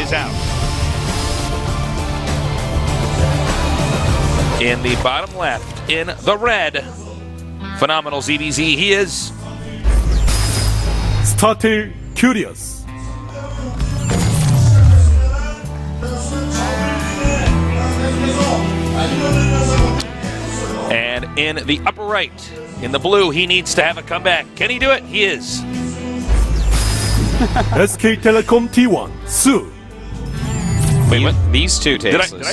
is out. In the bottom left, in the red, phenomenal ZBZ, he is Starcraft Curious. And in the upper right, in the blue, he needs to have a comeback. Can he do it? He is. SK Telecom T1 Sue. Wait, what? These two Did tasteless.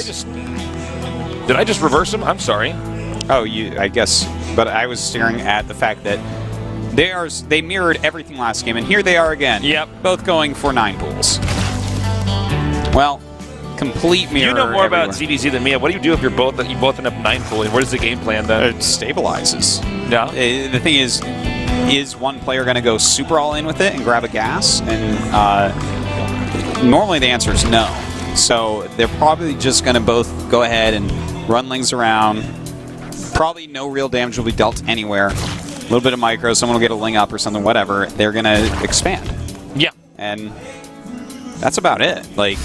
I just reverse him? I'm sorry. Oh, I guess. But I was staring at the fact that they mirrored everything last game, and here they are again. Yep. Both going for 9 pools. Well, complete mirror. You know more about everywhere. ZBZ than me. What do you do if you both end up 9 pooling? What is the game plan then? It stabilizes. Yeah. The thing is one player going to go super all in with it and grab a gas? And normally the answer is no. So they're probably just going to both go ahead and run lings around. Probably no real damage will be dealt anywhere. A little bit of micro, someone will get a ling up or something, whatever. They're going to expand. Yeah. And that's about it. Like,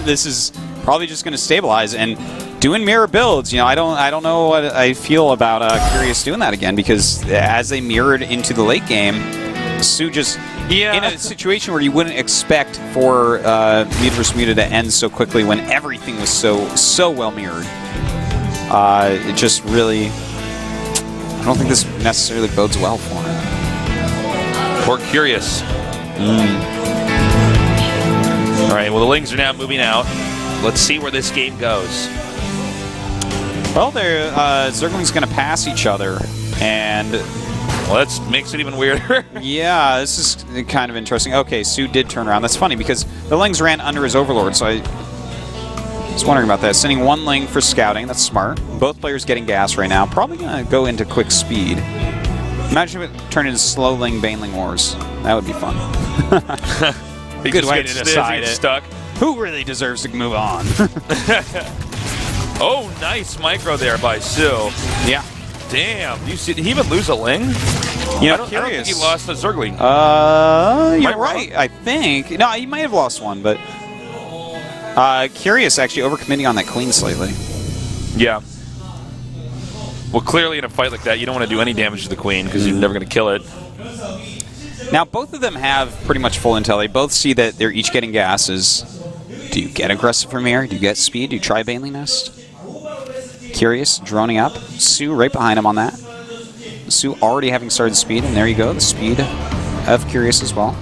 this is probably just going to stabilize. And doing mirror builds, I don't know what I feel about Curious doing that again, because as they mirrored into the late game, Sue just in a situation where you wouldn't expect for Muta vs. Muta to end so quickly when everything was so well mirrored. It just really, I don't think this necessarily bodes well for him. Poor Curious. All right, well, the Lings are now moving out. Let's see where this game goes. Well, Zergling's going to pass each other, and well, that makes it even weirder. yeah, this is kind of interesting. Okay, Sue did turn around. That's funny because the Lings ran under his Overlord, so I was wondering about that. Sending 1 Ling for scouting. That's smart. Both players getting gas right now. Probably going to go into quick speed. Imagine if it turned into slow Ling Baneling Wars. That would be fun. Good way to decide it. Stuck. Who really deserves to move on? Oh, nice micro there by Sue. Yeah. Damn. Did he even lose a Ling? You know, I don't think he lost a Zergling. You're right, I think. No, he might have lost one, but Curious actually overcommitting on that queen slightly. Yeah. Well, clearly in a fight like that, you don't want to do any damage to the queen because you're never going to kill it. Now, both of them have pretty much full intel. They both see that they're each getting gases. Do you get aggressive from here? Do you get speed? Do you try Baneling Nest? Curious, droning up. Sue right behind him on that. Sue already having started speed, and there you go, the speed of Curious as well.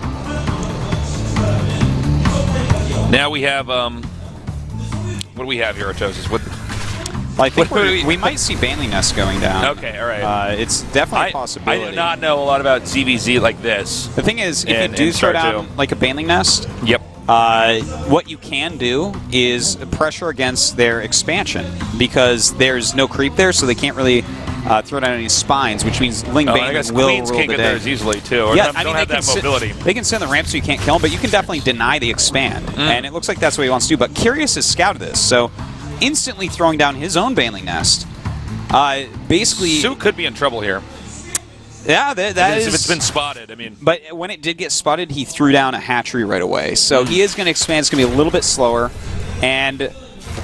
Now we have, what do we have here, Otosis? What? Well, I think we might see Baneling Nest going down. Okay, all right. It's definitely a possibility. I do not know a lot about ZBZ like this. The thing is, if you do throw down like a Baneling Nest, yep. What you can do is pressure against their expansion because there's no creep there, so they can't really throw down any spines, which means Ling Baneling will Queens rule can't the get day. there as easily, too. Or Yeah, don't have that mobility. They can sit on the ramp so you can't kill them, but you can definitely deny the expand. And it looks like that's what he wants to do. But Curious has scouted this, so instantly throwing down his own Baneling Nest. Basically, Sue could be in trouble here. Yeah, that is. If it's been spotted, I mean. But when it did get spotted, he threw down a hatchery right away. So he is going to expand. It's going to be a little bit slower. And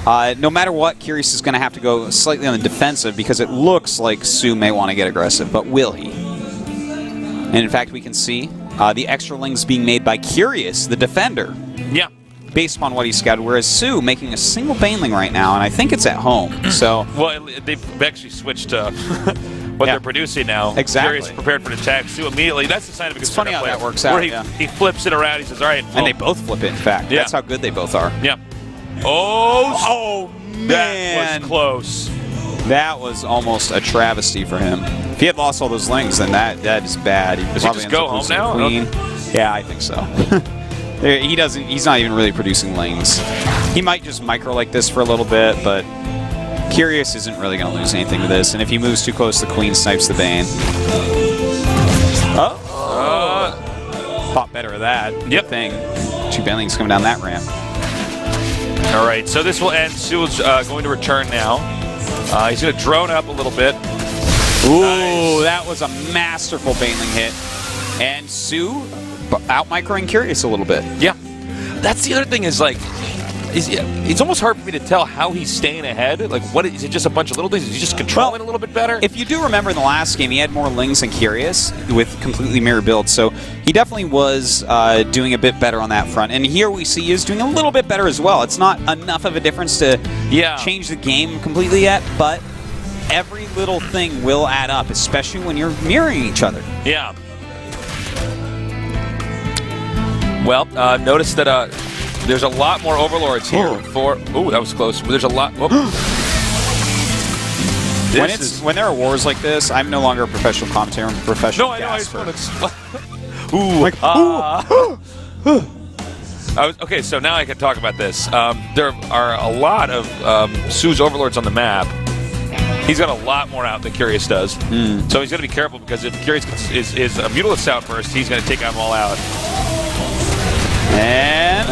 no matter what, Curious is going to have to go slightly on the defensive because it looks like Sue may want to get aggressive. But will he? And in fact, we can see the extra lings being made by Curious, the defender. Yeah. Based upon what he scouted, whereas Sue making a single Baneling right now, and I think it's at home. So well, they've actually switched to what they're producing now. Exactly. Curious prepared for the attack. Sue immediately. That's the sign of a good funny how player. that works out. Where he flips it around. He says, "All right." And they both flip it. In fact, that's how good they both are. Yeah. Oh man, that was close. That was almost a travesty for him. If he had lost all those lings, then that is bad. Does he just go home now? Queen. Yeah, I think so. He doesn't. He's not even really producing lings. He might just micro like this for a little bit, but Curious isn't really going to lose anything to this. And if he moves too close, the queen snipes the Bane. Thought better of that. Yep. Good thing. 2 Banelings coming down that ramp. All right, so this will end. Sue's going to return now. He's going to drone up a little bit. Ooh, nice. That was a masterful Baneling hit. And Sue out-microing Curious a little bit. Yeah. That's the other thing is, like, it's almost hard for me to tell how he's staying ahead. Like, what is it? Just a bunch of little things? Is he just controlling a little bit better? If you do remember in the last game, he had more Lings than Curious with completely mirror builds, so he definitely was doing a bit better on that front. And here we see he is doing a little bit better as well. It's not enough of a difference to change the game completely yet, but every little thing will add up, especially when you're mirroring each other. Yeah. Well, notice that there's a lot more overlords here. Oh, that was close. There's a lot. When there are wars like this, I'm no longer a professional commentator. I'm a professional. No, I know. I gasper. just want to. Okay, so now I can talk about this. There are a lot of Su's overlords on the map. He's got a lot more out than Curious does. So he's going to be careful, because if Curious is a Mutalisks out first, he's going to take them all out. And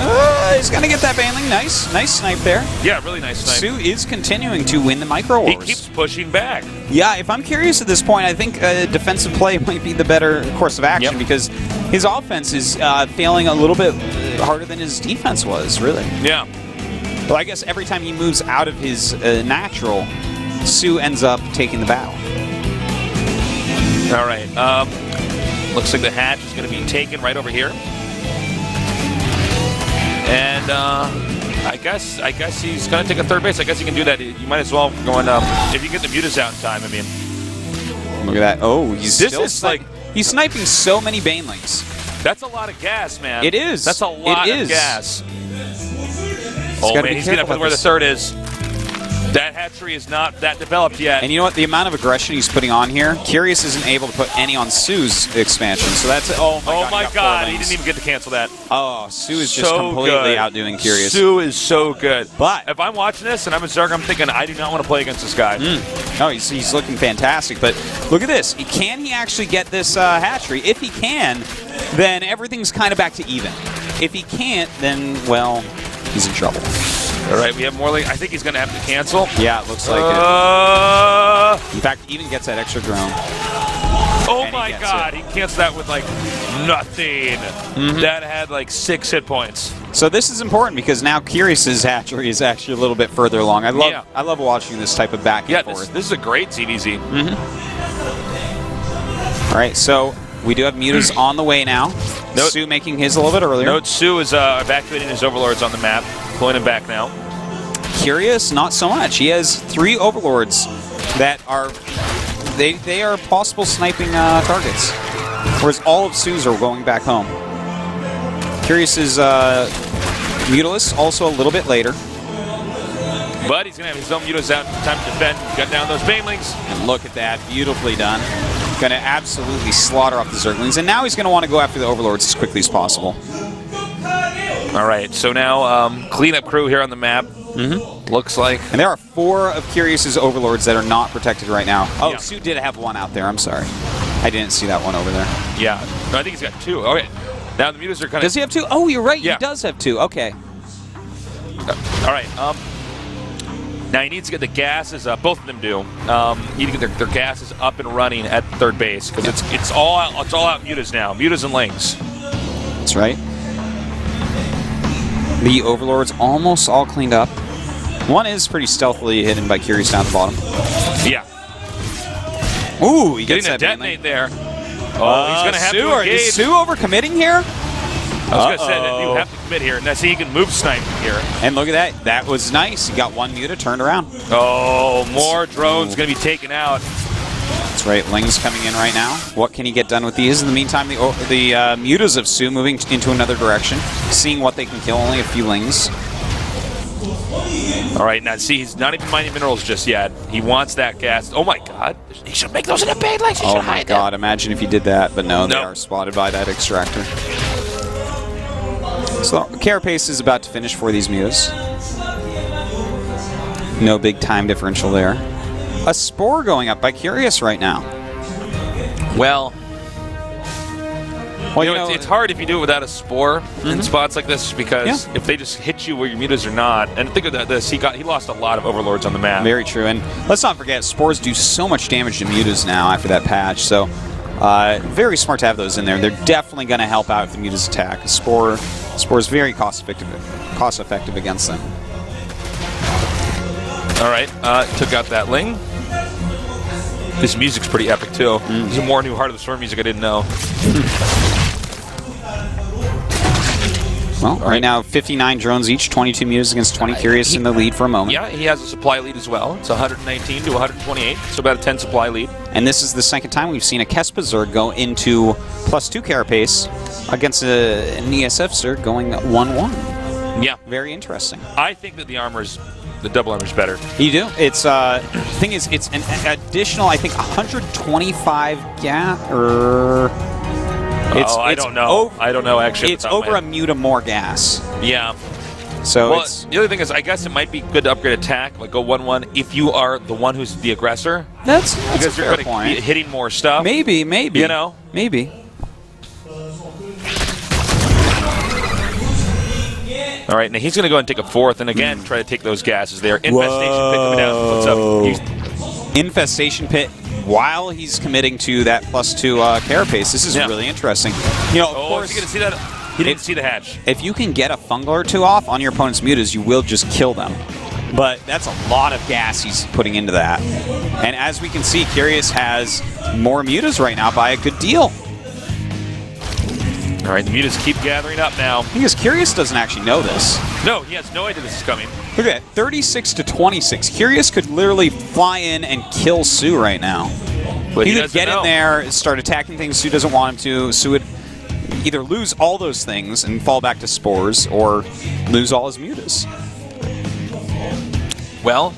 he's going to get that Baneling. Nice snipe there. Yeah, really nice snipe. Su is continuing to win the micro wars. He keeps pushing back. Yeah, if I'm Curious at this point, I think defensive play might be the better course of action, because his offense is failing a little bit harder than his defense was, really. Yeah. Well, I guess every time he moves out of his natural, Su ends up taking the battle. All right. Looks like the hatch is going to be taken right over here. And I guess he's going to take a third base. I guess he can do that. You might as well go in, if you get the Mutas out in time. I mean, look at that. Oh, he's he's sniping so many Banelings. That's a lot of gas, man. It is. That's a lot of gas. Oh man, he's getting up with where the third is. That hatchery is not that developed yet. And you know what? The amount of aggression he's putting on here, Curious isn't able to put any on Su's expansion. So that's oh my god, he didn't even get to cancel that. Oh, Su is just completely outdoing Curious. Su is so good. But if I'm watching this and I'm a Zerg, I'm thinking I do not want to play against this guy. No, he's looking fantastic. But look at this. Can he actually get this hatchery? If he can, then everything's kind of back to even. If he can't, then, well, he's in trouble. All right, we have more. I think he's going to have to cancel. Yeah, it looks like it. In fact, even gets that extra drone. Oh my god, he canceled that with like nothing. That had like 6 hit points. So this is important, because now Curious's hatchery is actually a little bit further along. I love watching this type of back and forth. This is a great ZVZ. All right, so we do have Mutas on the way now. Su making his a little bit earlier. Note Su is evacuating his overlords on the map. Pulling him back now. Curious, not so much. He has 3 overlords that are they are possible sniping targets, whereas all of Su's are going back home. Curious's Mutalisks also a little bit later. But he's going to have his own Mutas out in time to defend. Got down those Banelings. And look at that, beautifully done. Going to absolutely slaughter off the Zerglings, and now he's going to want to go after the overlords as quickly as possible. All right, so now cleanup crew here on the map. Looks like. And there are 4 of Curious's overlords that are not protected right now. Oh, yeah. Su did have 1 out there. I'm sorry. I didn't see that one over there. Yeah. No, I think he's got 2. Okay. Now the Mutas are kind of... Does he have 2? Oh, you're right. Yeah. He does have 2. Okay. All right. Now he needs to get the gases up. Both of them do. Need to get their gases up and running at third base, because it's all out Mutas now. Mutas and Lings. That's right. The overlords almost all cleaned up. One is pretty stealthily hidden by Curious down at the bottom. Yeah. Ooh, he getting gets a detonate there. Oh, he's going to have to engage. Is Su overcommitting here? I was going to say that you have to commit here. Now see, he can move snipe here. And look at that. That was nice. He got 1 Muta turned around. Oh, more drones going to be taken out. That's right. Ling's coming in right now. What can he get done with these? In the meantime, the Mutas of Su moving into another direction, seeing what they can kill. Only a few Lings. All right, now see, he's not even mining minerals just yet. He wants that gas. Oh my god. He should make those in a bait like he should hide them. Oh my god, imagine if he did that. But no, they are spotted by that extractor. So Carapace is about to finish for these Mutas. No big time differential there. A Spore going up by Curious right now. Well, it's hard if you do it without a Spore in spots like this, because if they just hit you where your Mutas are not, and think of this, he lost a lot of overlords on the map. Very true, and let's not forget, Spores do so much damage to Mutas now after that patch, so Very smart to have those in there. They're definitely going to help out if the Mutas attack. Spore is very cost effective against them. All right, took out that Ling. This music's pretty epic too. There's more new Heart of the Storm music I didn't know. Well, right now 59 drones each, 22 Mutas against 20 Curious in the lead for a moment. Yeah, he has a supply lead as well. It's 119 to 128, so about a 10 supply lead. And this is the second time we've seen a Kespa Zerg go into +2 carapace against an ESF Zerg going 1-1. Yeah. Very interesting. I think that the double armor's better. You do? It's the thing is, it's an additional, I think, 125 gas or. I don't know. I don't know actually. It's over a Muta more gas. Yeah. So well, the other thing is, I guess it might be good to upgrade attack, like go 1-1 if you are the one who's the aggressor. That's because a you're fair point. Be hitting more stuff. Maybe. You know, maybe. All right, now he's going to go and take a fourth, and again try to take those gases there. Infestation Pit coming down. What's up? Infestation Pit while he's committing to that +2 carapace. This is really interesting. You know, of course, is he going to see that? He didn't see the hatch. If you can get a fungal or two off on your opponent's Mutas, you will just kill them. But that's a lot of gas he's putting into that. And as we can see, Curious has more Mutas right now by a good deal. All right, the Mutas keep gathering up now. Because Curious doesn't actually know this. No, he has no idea this is coming. Look at that, 36 to 26. Curious could literally fly in and kill Sue right now. But he could get in there and start attacking things Sue doesn't want him to. Sue would either lose all those things and fall back to spores, or lose all his Mutas. Well,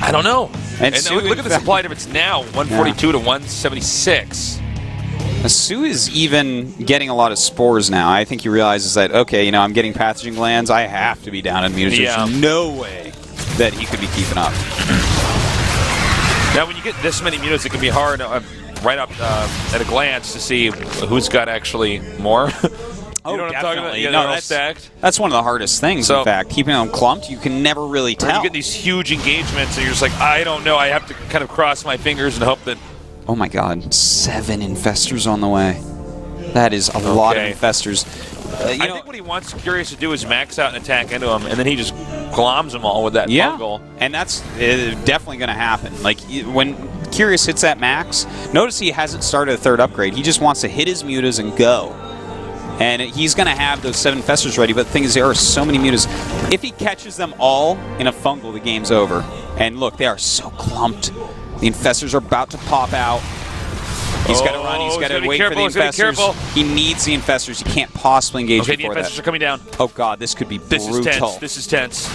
I don't know. And Sue, look at the supply difference now, 142 to 176. Sue is even getting a lot of spores now. I think he realizes that, okay, you know, I'm getting pathogen glands. I have to be down in Mutas. Yeah. There's no way that he could be keeping up. Now, when you get this many Mutas, it can be hard right up at a glance to see who's got actually more. You know what I'm talking about? Yeah, no, they're all stacked. That's one of the hardest things, in fact. Keeping them clumped, you can never really tell. You get these huge engagements, and you're just like, I don't know. I have to kind of cross my fingers and hope that... Oh my god, 7 infestors on the way. That is a lot of infestors. I think what he wants Curious to do is max out an attack into him, and then he just gloms them all with that fungal. And that's definitely going to happen. Like, when Curious hits that max, notice he hasn't started a third upgrade. He just wants to hit his Mutas and go. And he's going to have those 7 infestors ready, but the thing is, there are so many Mutas. If he catches them all in a fungal, the game's over. And look, they are so clumped. The infestors are about to pop out. He's got to run. He's got to wait for the infestors. He needs the infestors. He can't possibly engage before that. Okay, the infestors are coming down. Oh god, this could be brutal. This is tense.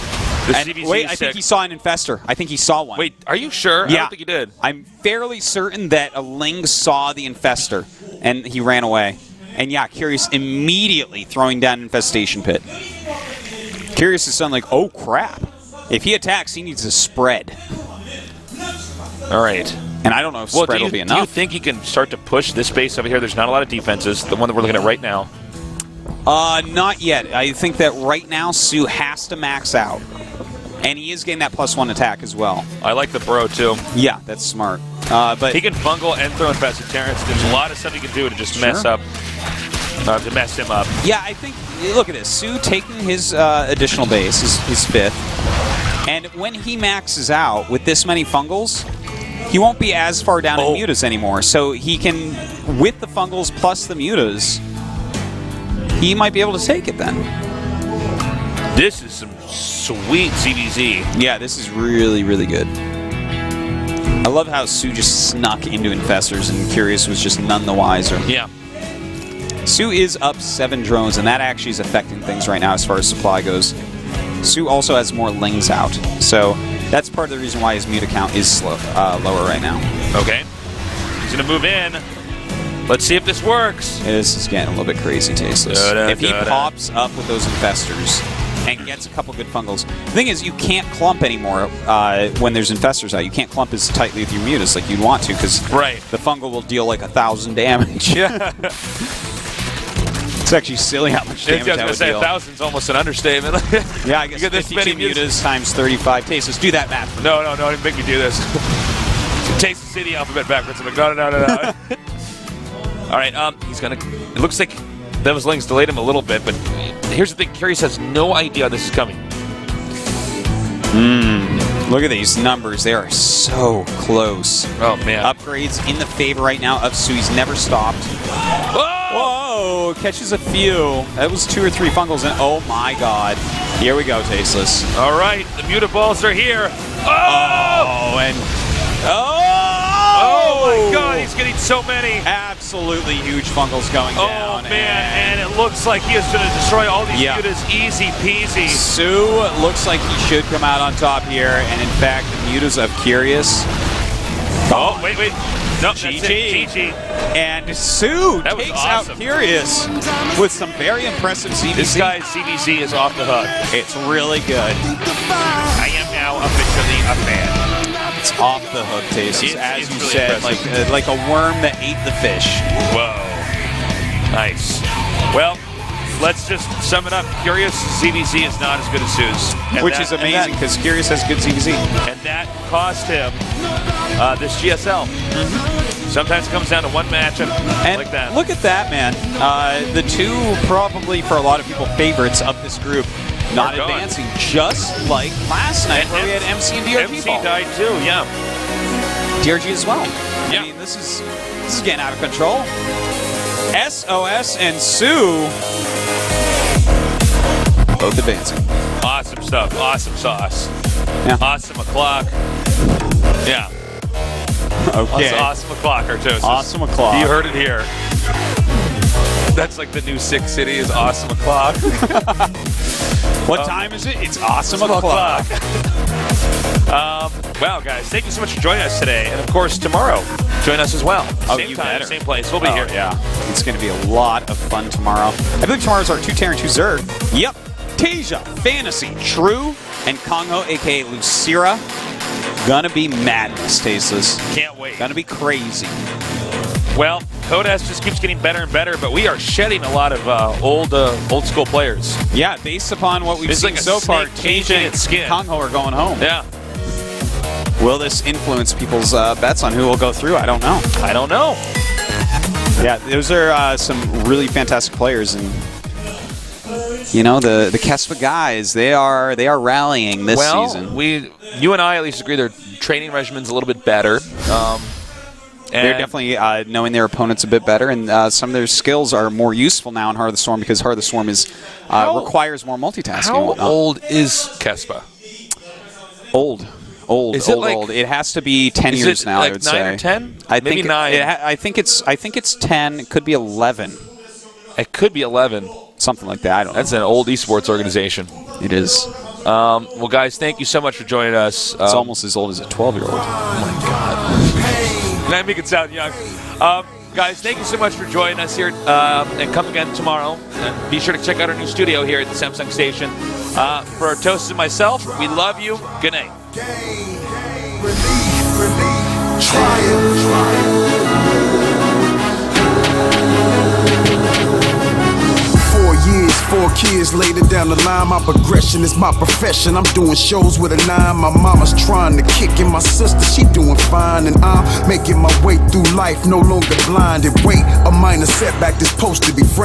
Wait, I think he saw an infestor. I think he saw one. Wait, are you sure? Yeah. I don't think he did. I'm fairly certain that a Ling saw the infestor, and he ran away. And yeah, Curious immediately throwing down Infestation Pit. Curious is suddenly like, oh crap. If he attacks, he needs a spread. All right. And I don't know if spread will be enough. Do you think he can start to push this base over here? There's not a lot of defenses, the one that we're looking at right now. Not yet. I think that right now Sue has to max out. And he is getting that +1 attack as well. I like the bro, too. Yeah, that's smart. But he can fungal and throw infested Terrence. There's a lot of stuff he can do to just mess up. To mess him up. Yeah, I think, look at this. Sue taking his additional base, his 5th. And when he maxes out with this many fungals, he won't be as far down in Mutas anymore. So he can, with the fungals plus the Mutas, he might be able to take it then. This is some sweet CBZ. Yeah, this is really, really good. I love how Sue just snuck into infestors and Curious was just none the wiser. Yeah. Sue is up 7 drones, and that actually is affecting things right now as far as supply goes. Sue also has more Lings out, so that's part of the reason why his Muta count is lower right now. Okay. He's going to move in. Let's see if this works. This is getting a little bit crazy, Tasteless. If he pops up with those infestors and gets a couple good fungals. The thing is, you can't clump anymore when there's infestors out. You can't clump as tightly with your Mutas like you'd want to, because the fungal will deal like 1,000 damage. Yeah. It's actually silly how much damage that would deal. 1,000's almost an understatement. Yeah, I guess 52 Mutas times 35 Tasteless. Do that math. No, don't even make me do this. Taste the city alphabet backwards. I'm like, no. All right, he's gonna. It looks like those links delayed him a little bit, but here's the thing: Curious has no idea this is coming. Look at these numbers; they are so close. Oh man! Upgrades in the favor right now of Su. He's never stopped. Whoa! Catches a few. That was 2 or 3 fungals, and oh my God! Here we go, Tasteless. All right, the Mutaballs are here. Oh, and oh my God! He's getting so many. Absolutely huge fungals going down. Oh man! And it looks like he is going to destroy all these mutas easy peasy. Su looks like he should come out on top here, and in fact, the mutas of Curious. Oh wait! No, GG. And Su takes out Curious with some very impressive CVC. This guy's CVC is off the hook. It's really good. I am now officially a fan. It's off the hook, Taste. As you really said, like a worm that ate the fish. Whoa. Nice. Well, let's just sum it up. Curious CVC is not as good as Su's. Which is amazing because Curious has good CVC. And that cost him this GSL. Sometimes it comes down to one matchup like that. Look at that, man. The two probably, for a lot of people, favorites of this group not advancing, just like last night where we had MC and DRG MC died too, yeah. DRG as well. Yeah. I mean, this is getting out of control. SOS and Su both advancing. Awesome stuff. Awesome sauce. Yeah. Awesome o'clock. Yeah. Okay. Awesome o'clock, Artosis. Awesome o'clock. You heard it here. That's like the new Sick City is awesome o'clock. What time is it? It's awesome o'clock. Wow, guys, thank you so much for joining us today. And of course, tomorrow, join us as well. Same time, better. same place. We'll be here. Yeah. It's going to be a lot of fun tomorrow. I believe tomorrow's our 2 Terran, 2 Zerg. Yep. Tasia, Fantasy, True, and Kongho, a.k.a. Lucira. Gonna be madness, Tasteless. Can't wait. Gonna be crazy. Well, Kodas just keeps getting better and better, but we are shedding a lot of old school players. Yeah, based upon what we've seen like so far, changing Tasia its skin. and Kongho are going home. Yeah. Will this influence people's bets on who will go through? I don't know. I don't know. Yeah, those are some really fantastic players, and you know the Kespa guys. They are rallying this season. You and I at least agree their training regimen's a little bit better. They're definitely knowing their opponents a bit better, and some of their skills are more useful now in Heart of the Storm because Heart of the Storm is requires more multitasking. How old is Kespa? Old. Is it like, old. It has to be 10 years now. Like I would 9 say. or 10? Maybe think 9. I think it's 10. It could be 11. It could be 11. Something like that. I don't know. That's an old esports organization. It is. Well, guys, thank you so much for joining us. It's almost as old as a 12-year-old. Oh my God. That make it sound young. Guys, thank you so much for joining us here, and come again tomorrow. And be sure to check out our new studio here at the Samsung station. For Toast and myself, we love you. Good night. Years, 4 kids later down the line. My progression is my profession. I'm doing shows with a 9. My mama's trying to kick, and my sister, she doing fine. And I'm making my way through life, no longer blind. And wait, a minor setback that's supposed to be friend.